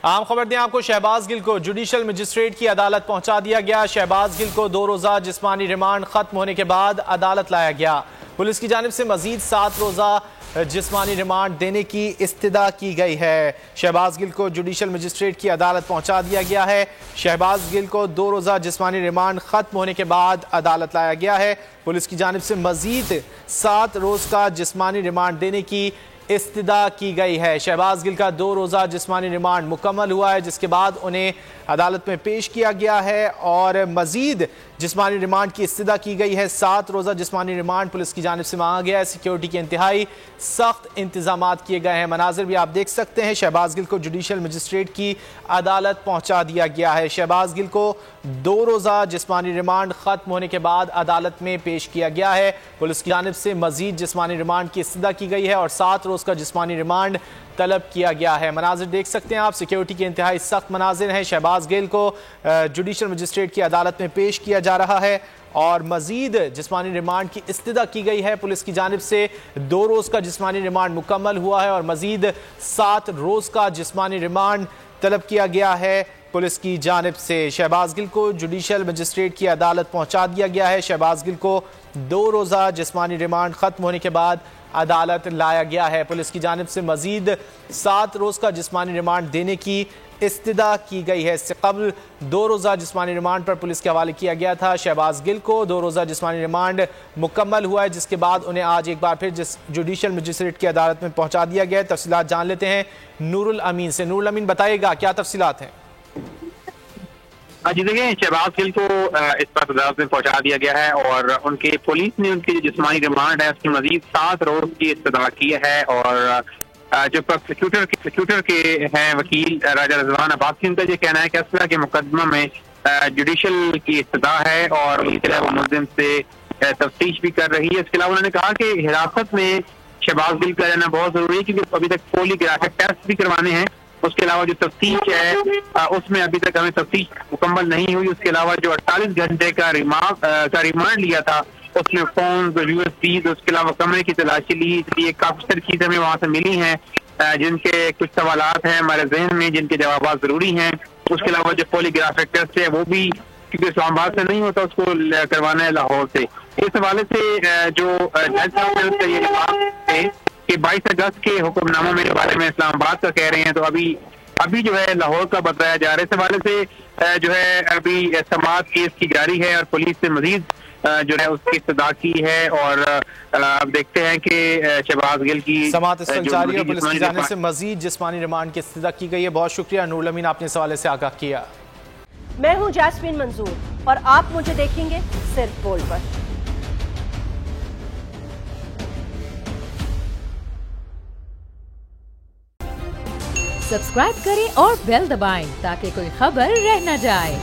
आम खबर दें आपको, शहबाज गिल को जुडिशल मजिस्ट्रेट की अदालत पहुंचा दिया गया। शहबाज गिल को 2 रोज़ा जिस्मानी रिमांड खत्म होने के बाद अदालत लाया गया। पुलिस की जानिब से मजीद 7 रोज़ा जिस्मानी रिमांड देने की इस्तदा की गई है। शहबाज गिल को जुडिशल मजिस्ट्रेट की अदालत पहुंचा दिया गया है। शहबाज गिल को 2 रोज़ा जिस्मानी रिमांड खत्म होने के बाद अदालत लाया गया है। पुलिस की जानिब से मजीद 7 रोज़ का जिस्मानी रिमांड देने की इस्तदा की गई है। शहबाज गिल का 2 रोज़ा जिस्मानी रिमांड मुकम्मल हुआ है, जिसके बाद उन्हें अदालत में पेश किया गया है और मजीद जिस्मानी रिमांड की इस्तदा की गई है। 7 रोज़ा जिस्मानी रिमांड पुलिस की जानिब से मांगा गया है। सिक्योरिटी के इंतहाई सख्त इंतजाम किए गए हैं। मनाजिर भी आप देख सकते हैं। शहबाज गिल को जुडिशल मजिस्ट्रेट की अदालत पहुंचा दिया गया है। शहबाज गिल को 2 रोज़ा जिस्मानी रिमांड खत्म होने के बाद अदालत में पेश किया गया है। पुलिस की जानिब से मजीद जिस्मानी रिमांड की इस्तदा की गई है और 7 रोज़ का जिस्मानी रिमांड तलब किया गया है। मनाजिर देख सकते हैं आप, सिक्योरिटी के इंतहाई सख्त मनाजिर हैं। शहबाज गिल को जुडिशल मजिस्ट्रेट की अदालत में पेश किया जा रहा है और मजीद जिस्मानी रिमांड की इस्तदा की गई है। पुलिस की जानिब से 2 रोज़ का जिस्मानी रिमांड मुकम्मल हुआ है और मजीद 7 रोज़ का जिस्मानी रिमांड तलब किया गया है। पुलिस की जानिब से शहबाज गिल को जुडिशल मजिस्ट्रेट की अदालत पहुंचा दिया गया है। शहबाज गिल को 2 रोज़ा जिस्मानी रिमांड खत्म होने के बाद अदालत लाया गया है। पुलिस की जानिब से मजीद 7 रोज़ का जिस्मानी रिमांड देने की इस्तदा की गई है। इससे कबल 2 रोज़ा जिस्मानी रिमांड पर पुलिस के हवाले किया गया था। शहबाज गिल को 2 रोज़ा जिस्मानी रिमांड मुकम्मल हुआ है, जिसके बाद उन्हें आज एक बार फिर जुडिशल मजिस्ट्रेट की अदालत में पहुंचा दिया गया है। तफसीलात जान लेते हैं नूरुल अमीन से। नूरुल अमीन, बताइएगा क्या तफसीलात हैं? जी देखिए, शहबाज गिल को इस पर अदालत में पहुंचा दिया गया है और उनके पुलिस ने उनकी जो जिस्मानी रिमांड है उसकी मजीद 7 रोज की इस्तदा की है। और जो प्रोसिक्यूटर के हैं वकील राजा रजवान अब्बासी, उनका ये कहना है कि असला के मुकदमा में जुडिशल की इस्तदा है और इसके अलावा मुलजिम से तफ्तीश भी कर रही है। इसके अलावा उन्होंने कहा कि हिरासत में शहबाज गिल का रहना बहुत जरूरी है, क्योंकि अभी तक पॉलीग्राफिक टेस्ट भी करवाने हैं। उसके अलावा जो तफ्तीश है उसमें अभी तक हमें तफ्तीश मुकम्मल नहीं हुई। उसके अलावा जो 48 घंटे का रिमांड लिया था उसमें फोन, यूएसबी, उसके अलावा कमरे की तलाशी ली। इसलिए काफी सारी चीजें हमें वहां से मिली हैं जिनके कुछ सवालात हैं हमारे जहन में, जिनके जवाब जरूरी हैं। उसके अलावा जो पॉलीग्राफिक टेस्ट है वो भी, क्योंकि इस्लामाबाद से नहीं होता, उसको करवाना है लाहौर से। इस हवाले से जो जज साहब ने उसका ये बात है कि 22 अगस्त के हुक्मनामा मेरे बारे में इस्लामाबाद का कह रहे हैं, तो अभी जो है लाहौर का बताया जा रहा है। इस हवाले से जो है अभी समाअत केस की जारी है और पुलिस से मजीद जो है उसकी इस्तदा की है। और अब देखते हैं कि शहबाज गिल की समाअत जारी है। पुलिस की जानिब से मजीद जिस्मानी रिमांड की इस्तदा की गई है। बहुत शुक्रिया नूरुल अमीन, आपने इस हवाले से आगाह किया। मैं हूं जैस्मीन मंजूर और आप मुझे देखेंगे सिर्फ बोल्ड पर। सब्सक्राइब करें और बेल दबाएं ताकि कोई खबर रह न जाए।